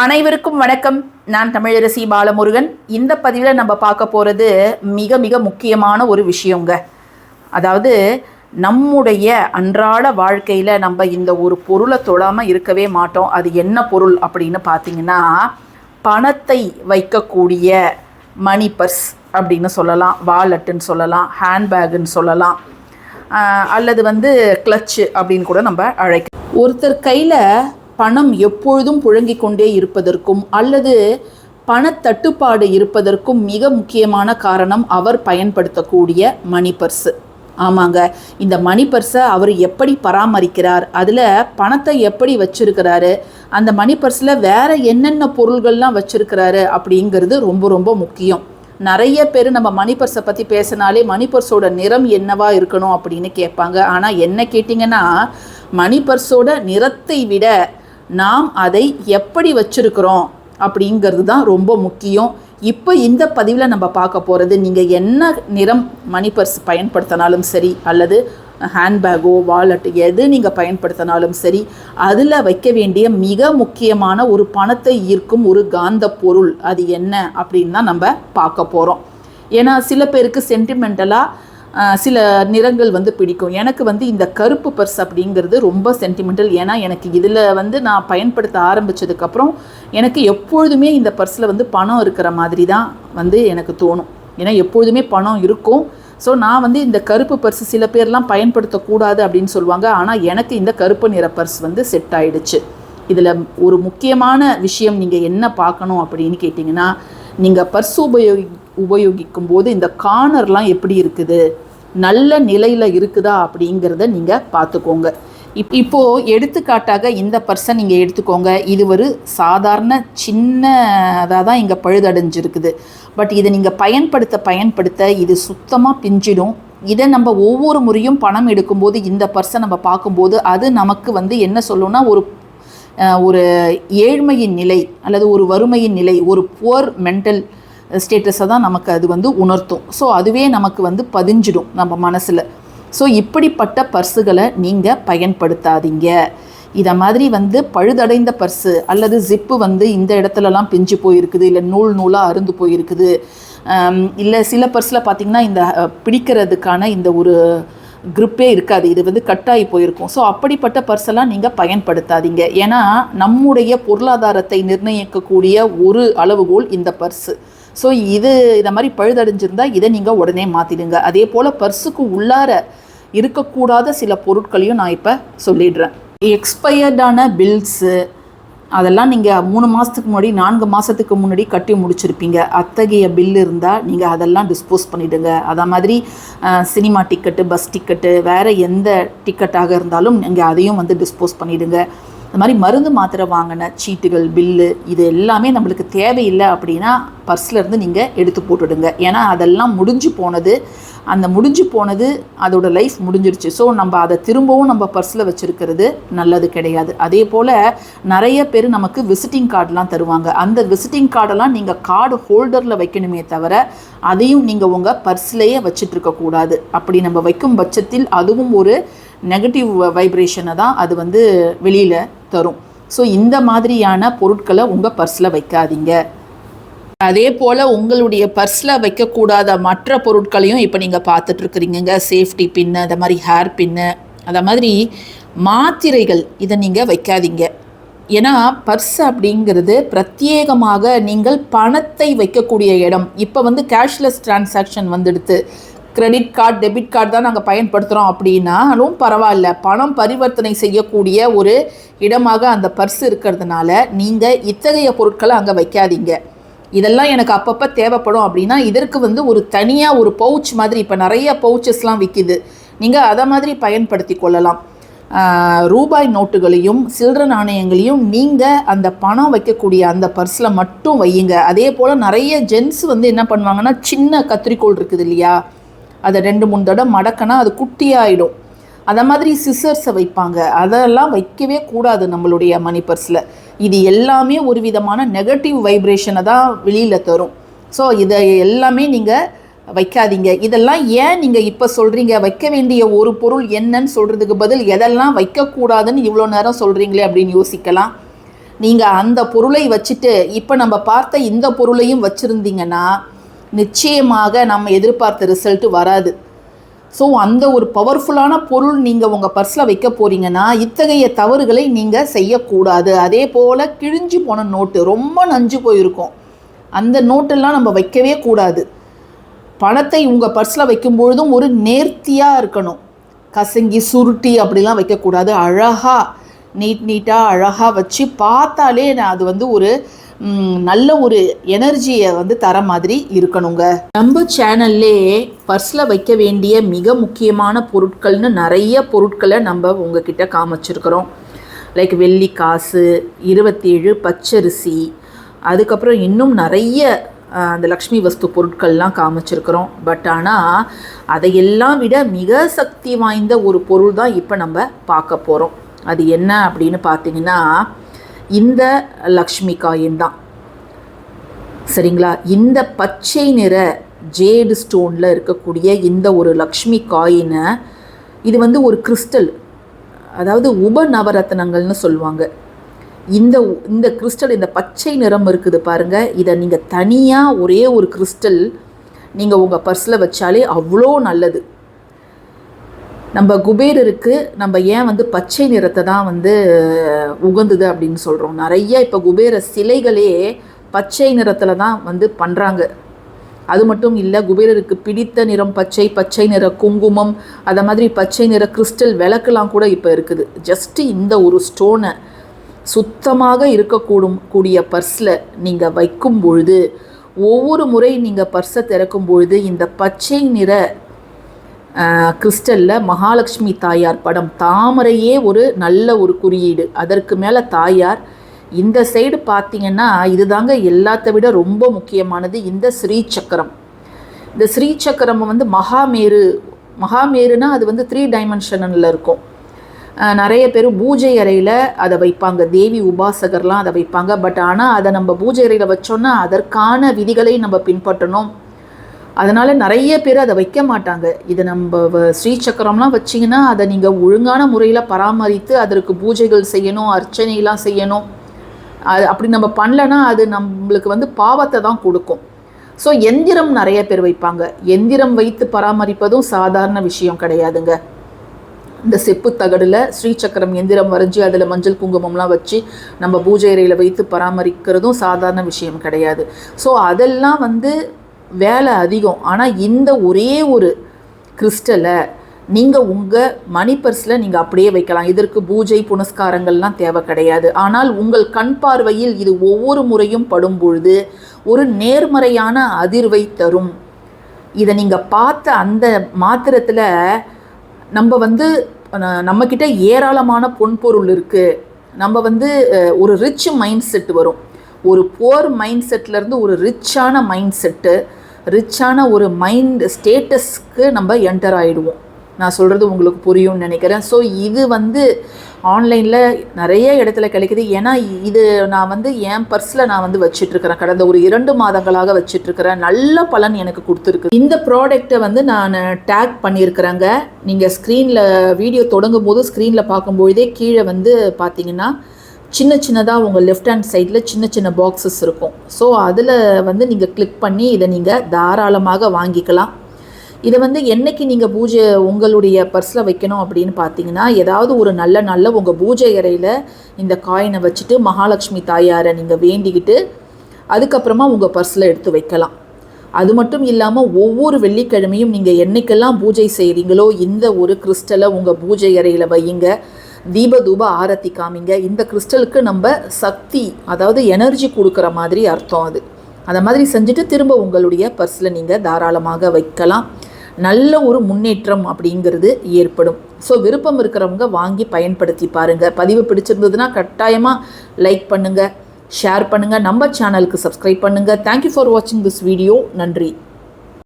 அனைவருக்கும் வணக்கம். நான் தமிழரசி பாலமுருகன். இந்த பதிவில் நம்ம பார்க்க போகிறது மிக மிக முக்கியமான ஒரு விஷயங்க. அதாவது நம்முடைய அன்றாட வாழ்க்கையில் நம்ம இந்த ஒரு பொருளை தொடாமல் இருக்கவே மாட்டோம். அது என்ன பொருள் அப்படின்னு பார்த்தீங்கன்னா, பணத்தை வைக்கக்கூடிய மணி பர்ஸ் அப்படின்னு சொல்லலாம், வாலெட்டுன்னு சொல்லலாம், ஹேண்ட்பேக்குன்னு சொல்லலாம், அல்லது கிளச்சு அப்படின்னு கூட நம்ம அழைக்கலாம். ஒருத்தர் கையில் பணம் எப்பொழுதும் புழங்கிக் கொண்டே இருப்பதற்கும் அல்லது பணத்தட்டுப்பாடு இருப்பதற்கும் மிக முக்கியமான காரணம் அவர் பயன்படுத்தக்கூடிய மணி பர்ஸு. ஆமாங்க, இந்த மணி பர்ஸை அவர் எப்படி பராமரிக்கிறார், அதில் பணத்தை எப்படி வச்சுருக்கிறாரு, அந்த மணி பர்ஸில் வேறு என்னென்ன பொருள்கள்லாம் வச்சுருக்கிறாரு அப்படிங்கிறது ரொம்ப ரொம்ப முக்கியம். நிறைய பேர் நம்ம மணி பர்ஸை பற்றி பேசினாலே மணி பர்ஸோட நிறம் என்னவா இருக்கணும் அப்படின்னு கேட்பாங்க. ஆனால் என்ன கேட்டிங்கன்னா, மணி பர்ஸோட நிறத்தை விட நாம் அதை எப்படி வச்சுருக்கிறோம் அப்படிங்கிறது தான் ரொம்ப முக்கியம். இப்போ இந்த பதிவில் நம்ம பார்க்க போகிறது, நீங்கள் என்ன நிறம் மணி பர்ஸ் பயன்படுத்தினாலும் சரி, அல்லது ஹேண்ட்பேக்கோ வாலெட் எது நீங்கள் பயன்படுத்தினாலும் சரி, அதில் வைக்க வேண்டிய மிக முக்கியமான ஒரு பணத்தை ஈர்க்கும் ஒரு காந்த பொருள் அது என்ன அப்படின்னு தான் நம்ம பார்க்க போகிறோம். ஏன்னா சில பேருக்கு சென்டிமெண்டலாக சில நிறங்கள் பிடிக்கும். எனக்கு இந்த கருப்பு பர்ஸ் அப்படிங்கிறது ரொம்ப சென்டிமெண்டல். ஏன்னா எனக்கு இதில் நான் பயன்படுத்த ஆரம்பித்ததுக்கப்புறம் எனக்கு எப்பொழுதுமே இந்த பர்ஸில் பணம் இருக்கிற மாதிரி தான் எனக்கு தோணும். ஏன்னா எப்பொழுதுமே பணம் இருக்கும். ஸோ நான் இந்த கருப்பு பர்ஸ் சில பேர்லாம் பயன்படுத்தக்கூடாது அப்படின்னு சொல்லுவாங்க. ஆனால் எனக்கு இந்த கருப்பு நிற பர்ஸ் செட் ஆகிடுச்சு. இதில் ஒரு முக்கியமான விஷயம் நீங்கள் என்ன பார்க்கணும் அப்படின்னு கேட்டிங்கன்னா, நீங்கள் பர்ஸ் உபயோகிக்கும் போது இந்த கார்னர்லாம் எப்படி இருக்குது, நல்ல நிலையில் இருக்குதா அப்படிங்கிறத நீங்கள் பார்த்துக்கோங்க. இப்போது எடுத்துக்காட்டாக இந்த பர்ஸை நீங்கள் எடுத்துக்கோங்க. இது ஒரு சாதாரண சின்னதாக தான் இங்கே பழுதடைஞ்சிருக்குது. பட் இதை நீங்கள் பயன்படுத்த இது சுத்தமாக பிஞ்சிடும். இதை நம்ம ஒவ்வொரு முறையும் பணம் எடுக்கும்போது இந்த பர்ஸை நம்ம பார்க்கும்போது அது நமக்கு என்ன சொல்லணும்னா, ஒரு ஏழ்மையின் நிலை அல்லது ஒரு வறுமையின் நிலை, ஒரு புவர் மென்டல் ஸ்டேட்டஸை தான் நமக்கு அது உணர்த்தும். ஸோ அதுவே நமக்கு பதிஞ்சிடும் நம்ம மனசில். ஸோ இப்படிப்பட்ட பர்ஸுகளை நீங்கள் பயன்படுத்தாதீங்க. இதை மாதிரி பழுதடைந்த பர்ஸு அல்லது ஜிப்பு இந்த இடத்துலலாம் பிஞ்சு போயிருக்குது, இல்லை நூலாக அருந்து போயிருக்குது, இல்லை சில பர்ஸில் பார்த்திங்கன்னா இந்த பிடிக்கிறதுக்கான இந்த ஒரு க்ரிப்பே இருக்காது, இது கட்டாகி போயிருக்கும். ஸோ அப்படிப்பட்ட பர்ஸெல்லாம் நீங்கள் பயன்படுத்தாதீங்க. ஏன்னா நம்முடைய பொருளாதாரத்தை நிர்ணயிக்கக்கூடிய ஒரு அளவுகோல் இந்த பர்ஸு. ஸோ இதை மாதிரி பழுதடைஞ்சிருந்தால் இதை நீங்கள் உடனே மாற்றிடுங்க. அதே போல் பர்ஸுக்கு உள்ளார இருக்கக்கூடாத சில பொருட்களையும் நான் இப்போ சொல்லிடுறேன். எக்ஸ்பயர்டான பில்ஸு அதெல்லாம் நீங்கள் 3 மாதத்துக்கு முன்னாடி 4 மாதத்துக்கு முன்னாடி கட்டி முடிச்சிருப்பீங்க. அத்தகைய பில் இருந்தால் நீங்கள் அதெல்லாம் டிஸ்போஸ் பண்ணிவிடுங்க. அதை மாதிரி சினிமா டிக்கெட்டு, பஸ் டிக்கெட்டு, வேறு எந்த டிக்கெட்டாக இருந்தாலும் நீங்கள் அதையும் டிஸ்போஸ் பண்ணிவிடுங்க. அது மாதிரி மருந்து மாத்திரை வாங்கின சீட்டுகள், பில்லு, இது எல்லாமே நம்மளுக்கு தேவையில்லை அப்படின்னா பர்ஸ்லேருந்து நீங்கள் எடுத்து போட்டுடுங்க. ஏன்னா அதெல்லாம் முடிஞ்சு போனது. அந்த முடிஞ்சு போனது அதோட லைஃப் முடிஞ்சிருச்சு. ஸோ நம்ம அதை திரும்பவும் நம்ம பர்ஸில் வச்சுருக்கிறது நல்லது கிடையாது. அதே போல் நிறைய பேர் நமக்கு விசிட்டிங் கார்டெலாம் தருவாங்க. அந்த விசிட்டிங் கார்டெல்லாம் நீங்கள் கார்டு ஹோல்டரில் வைக்கணுமே தவிர அதையும் நீங்கள் உங்கள் பர்ஸ்லேயே வச்சிட்ருக்கக்கூடாது. அப்படி நம்ம வைக்கும் பட்சத்தில் அதுவும் ஒரு நெகட்டிவ் வைப்ரேஷனை தான் அது வெளியில் தரும். ஸோ இந்த மாதிரியான பொருட்களை உங்கள் பர்ஸில் வைக்காதீங்க. அதே போல் உங்களுடைய பர்ஸில் வைக்கக்கூடாத மற்ற பொருட்களையும் இப்போ நீங்கள் பார்த்துட்ருக்குறீங்க. சேஃப்டி பின்னு, அதை மாதிரி ஹேர் பின்னு, அதை மாதிரி மாத்திரைகள், இதை நீங்கள் வைக்காதீங்க. ஏன்னா பர்ஸ் அப்படிங்கிறது பிரத்யேகமாக நீங்கள் பணத்தை வைக்கக்கூடிய இடம். இப்போ கேஷ்லெஸ் டிரான்சாக்ஷன் வந்துடுத்து. கிரெடிட் கார்டு, டெபிட் கார்டு தான் நாங்கள் பயன்படுத்துகிறோம் அப்படின்னாலும் பரவாயில்ல, பணம் பரிவர்த்தனை செய்யக்கூடிய ஒரு இடமாக அந்த பர்ஸ் இருக்கிறதுனால நீங்கள் இத்தகைய பொருட்களை அங்கே வைக்காதீங்க. இதெல்லாம் எனக்கு அப்பப்போ தேவைப்படும் அப்படின்னா இதற்கு ஒரு தனியாக ஒரு பவுச் மாதிரி இப்போ நிறைய பவுச்சஸ்லாம் விற்கிது. நீங்கள் அதை மாதிரி பயன்படுத்தி கொள்ளலாம். ரூபாய் நோட்டுகளையும் சில்லறை நாணயங்களையும் நீங்கள் அந்த பணம் வைக்கக்கூடிய அந்த பர்ஸில் மட்டும் வையுங்க. அதே போல் நிறைய ஜென்ஸ் என்ன பண்ணுவாங்கன்னா, சின்ன கத்திரிக்கோள் இருக்குது இல்லையா, அதை 2-3 தடவை மடக்கினா அது குட்டியாகிடும். அதை மாதிரி சிசர்ஸை வைப்பாங்க. அதெல்லாம் வைக்கவே கூடாது நம்மளுடைய மணி பர்ஸில். இது எல்லாமே ஒரு விதமான நெகட்டிவ் வைப்ரேஷனை தான் வெளியில் தரும். ஸோ இதை எல்லாமே நீங்கள் வைக்காதீங்க. இதெல்லாம் ஏன் நீங்கள் இப்போ சொல்கிறீங்க, வைக்க வேண்டிய ஒரு பொருள் என்னன்னு சொல்கிறதுக்கு பதில் எதெல்லாம் வைக்கக்கூடாதுன்னு இவ்வளோ நேரம் சொல்கிறீங்களே அப்படின்னு யோசிக்கலாம். நீங்கள் அந்த பொருளை வச்சுட்டு இப்போ நம்ம பார்த்த இந்த பொருளையும் வச்சுருந்தீங்கன்னா நிச்சயமாக நம்ம எதிர்பார்த்த ரிசல்ட்டு வராது. ஸோ அந்த ஒரு பவர்ஃபுல்லான பொருள் நீங்கள் உங்கள் பர்ஸில் வைக்க போகிறீங்கன்னா இத்தகைய தவறுகளை நீங்கள் செய்யக்கூடாது. அதே போல் கிழிஞ்சு போன நோட்டு, ரொம்ப நஞ்சு போயிருக்கும், அந்த நோட்டெல்லாம் நம்ம வைக்கவே கூடாது. பணத்தை உங்கள் பர்ஸில் வைக்கும்பொழுதும் ஒரு நேர்த்தியாக இருக்கணும். கசங்கி சுருட்டி அப்படிலாம் வைக்கக்கூடாது. அழகாக நீட்டாக அழகாக வச்சு பார்த்தாலே அது வந்து ஒரு நல்ல ஒரு எனர்ஜியை வந்து தர மாதிரி இருக்கணுங்க. நம்ம சேனல்லே பர்ஸில் வைக்க வேண்டிய மிக முக்கியமான பொருட்கள்னு நிறைய பொருட்களை நம்ம உங்ககிட்ட காமிச்சிருக்கிறோம். லைக் வெள்ளி காசு, 27 பச்சரிசி, அதுக்கப்புறம் இன்னும் நிறைய அந்த லக்ஷ்மி வஸ்து பொருட்கள்லாம் காமிச்சிருக்கிறோம். பட் ஆனால் அதையெல்லாம் விட மிக சக்தி வாய்ந்த ஒரு பொருள் தான் இப்போ நம்ம பார்க்க போகிறோம். அது என்ன அப்படின்னு பார்த்தீங்கன்னா இந்த லக்ஷ்மி காயின் தான். சரிங்களா? இந்த பச்சை நிற ஜேடு ஸ்டோனில் இருக்கக்கூடிய இந்த ஒரு லக்ஷ்மி காயினை, இது வந்து ஒரு கிறிஸ்டல், அதாவது உப நவரத்னங்கள்னு சொல்லுவாங்க. இந்த கிறிஸ்டல், இந்த பச்சை நிறம் இருக்குது பாருங்கள், இதை நீங்கள் தனியாக ஒரே ஒரு கிறிஸ்டல் நீங்கள் உங்கள் பர்ஸில் வச்சாலே அவ்வளோ நல்லது. நம்ம குபேரருக்கு நம்ம ஏன் வந்து பச்சை நிறத்தை தான் வந்து உகந்தது அப்படின்னு சொல்கிறோம். நிறைய இப்போ குபேர சிலைகளே பச்சை நிறத்தில் தான் வந்து பண்ணுறாங்க. அது மட்டும் இல்லை, குபேரருக்கு பிடித்த நிறம் பச்சை, பச்சை நிற குங்குமம், அதை மாதிரி பச்சை நிற கிறிஸ்டல் விளக்குலாம் கூட இப்போ இருக்குது. ஜஸ்ட்டு இந்த ஒரு ஸ்டோனை சுத்தமாக இருக்கக்கூடிய பர்ஸில் நீங்கள் வைக்கும் பொழுது, ஒவ்வொரு முறை நீங்கள் பர்ஸை திறக்கும் பொழுது இந்த பச்சை நிற கிறிஸ்டலில் மகாலட்சுமி தாயார் படம், தாமரையே ஒரு நல்ல ஒரு குறியீடு, அதற்கு மேலே தாயார். இந்த சைடு பார்த்திங்கன்னா இதுதாங்க எல்லாத்த விட ரொம்ப முக்கியமானது, இந்த ஸ்ரீசக்கரம். இந்த ஸ்ரீசக்கரம் வந்து மகாமேருனா அது வந்து 3 டைமென்ஷனில் இருக்கும். நிறைய பேர் பூஜை அறையில் அதை வைப்பாங்க, தேவி உபாசகர்லாம் அதை வைப்பாங்க. பட் ஆனால் அதை நம்ம பூஜை அறையில் வச்சோன்னா அதற்கான விதிகளை நம்ம பின்பற்றணும். அதனால் நிறைய பேர் அதை வைக்க மாட்டாங்க. இதை நம்ம ஸ்ரீசக்கரம்லாம் வச்சிங்கன்னா அதை நீங்கள் ஒழுங்கான முறையில் பராமரித்து அதற்கு பூஜைகள் செய்யணும், அர்ச்சனைலாம் செய்யணும். அப்படி நம்ம பண்ணலைன்னா அது நம்மளுக்கு வந்து பாவத்தை தான் கொடுக்கும். ஸோ எந்திரம் நிறைய பேர் வைப்பாங்க. எந்திரம் வைத்து பராமரிப்பதும் சாதாரண விஷயம் கிடையாதுங்க. இந்த செப்பு தகடில் ஸ்ரீசக்கரம் எந்திரம் வரைஞ்சி அதில் மஞ்சள் குங்குமம்லாம் வச்சு நம்ம பூஜை அறையில் வைத்து பராமரிக்கிறதும் சாதாரண விஷயம் கிடையாது. ஸோ அதெல்லாம் வந்து வேலை அதிகம். ஆனால் இந்த ஒரே ஒரு கிறிஸ்டலை நீங்கள் உங்கள் மணி பர்ஸில் நீங்கள் அப்படியே வைக்கலாம். இதற்கு பூஜை புனஸ்காரங்கள்லாம் தேவை கிடையாது. ஆனால் உங்கள் கண் பார்வையில் இது ஒவ்வொரு முறையும் படும் பொழுது ஒரு நேர்மறையான அதிர்வை தரும். இதை நீங்கள் பார்த்த அந்த மாத்திரத்தில் நம்ம வந்து நம்மக்கிட்ட ஏராளமான பொன்பொருள் இருக்குது, நம்ம வந்து ஒரு ரிச் மைண்ட் செட் வரும். ஒரு புவர் மைண்ட் செட்லேருந்து ஒரு ரிச்சான மைண்ட் செட்டு, ரிச்சான ஒரு மைண்ட் ஸ்டேட்டஸ்க்கு நம்ம என்டர் ஆகிடுவோம். நான் சொல்கிறது உங்களுக்கு புரியும்னு நினைக்கிறேன். ஸோ இது வந்து ஆன்லைனில் நிறைய இடத்துல கிடைக்குது. ஏன்னா இது நான் வந்து என் பர்ஸில் நான் வந்து வச்சிட்ருக்கிறேன், கடந்த ஒரு 2 மாதங்களாக வச்சிட்ருக்கிறேன். நல்ல பலன் எனக்கு கொடுத்துருக்கு. இந்த ப்ராடக்டை வந்து நான் டேக் பண்ணியிருக்கிறேங்க. நீங்கள் ஸ்க்ரீனில் வீடியோ தொடங்கும் போது ஸ்க்ரீனில் பார்க்கும்பொழுதே கீழே வந்து பார்த்தீங்கன்னா சின்னதாக உங்கள் லெஃப்ட் ஹேண்ட் சைடில் சின்ன பாக்ஸஸ் இருக்கும். ஸோ அதில் வந்து நீங்கள் கிளிக் பண்ணி இதை நீங்கள் தாராளமாக வாங்கிக்கலாம். இதை வந்து என்றைக்கு நீங்கள் பூஜை உங்களுடைய பர்ஸில் வைக்கணும் அப்படின்னு பார்த்தீங்கன்னா, ஏதாவது ஒரு நல்ல உங்கள் பூஜை அறையில் இந்த காயினை வச்சுட்டு மகாலட்சுமி தாயாரை நீங்கள் வேண்டிக்கிட்டு அதுக்கப்புறமா உங்கள் பர்ஸில் எடுத்து வைக்கலாம். அது மட்டும் இல்லாமல் ஒவ்வொரு வெள்ளிக்கிழமையும் நீங்கள் என்றைக்கெல்லாம் பூஜை செய்கிறீங்களோ இந்த ஒரு கிறிஸ்டலை உங்கள் பூஜை அறையில் வையுங்க. தூப ஆரத்தி காமிங்க. இந்த கிறிஸ்டலுக்கு நம்ம சக்தி, அதாவது எனர்ஜி கொடுக்குற மாதிரி அர்த்தம். அதை மாதிரி செஞ்சுட்டு திரும்ப உங்களுடைய பர்ஸில் நீங்கள் தாராளமாக வைக்கலாம். நல்ல ஒரு முன்னேற்றம் அப்படிங்கிறது ஏற்படும். ஸோ விருப்பம் இருக்கிறவங்க வாங்கி பயன்படுத்தி பாருங்கள். பதிவு பிடிச்சிருந்ததுன்னா கட்டாயமாக லைக் பண்ணுங்கள், ஷேர் பண்ணுங்கள், நம்ம சேனலுக்கு சப்ஸ்கிரைப் பண்ணுங்கள். தேங்க்யூ ஃபார் வாட்சிங் திஸ் வீடியோ. நன்றி.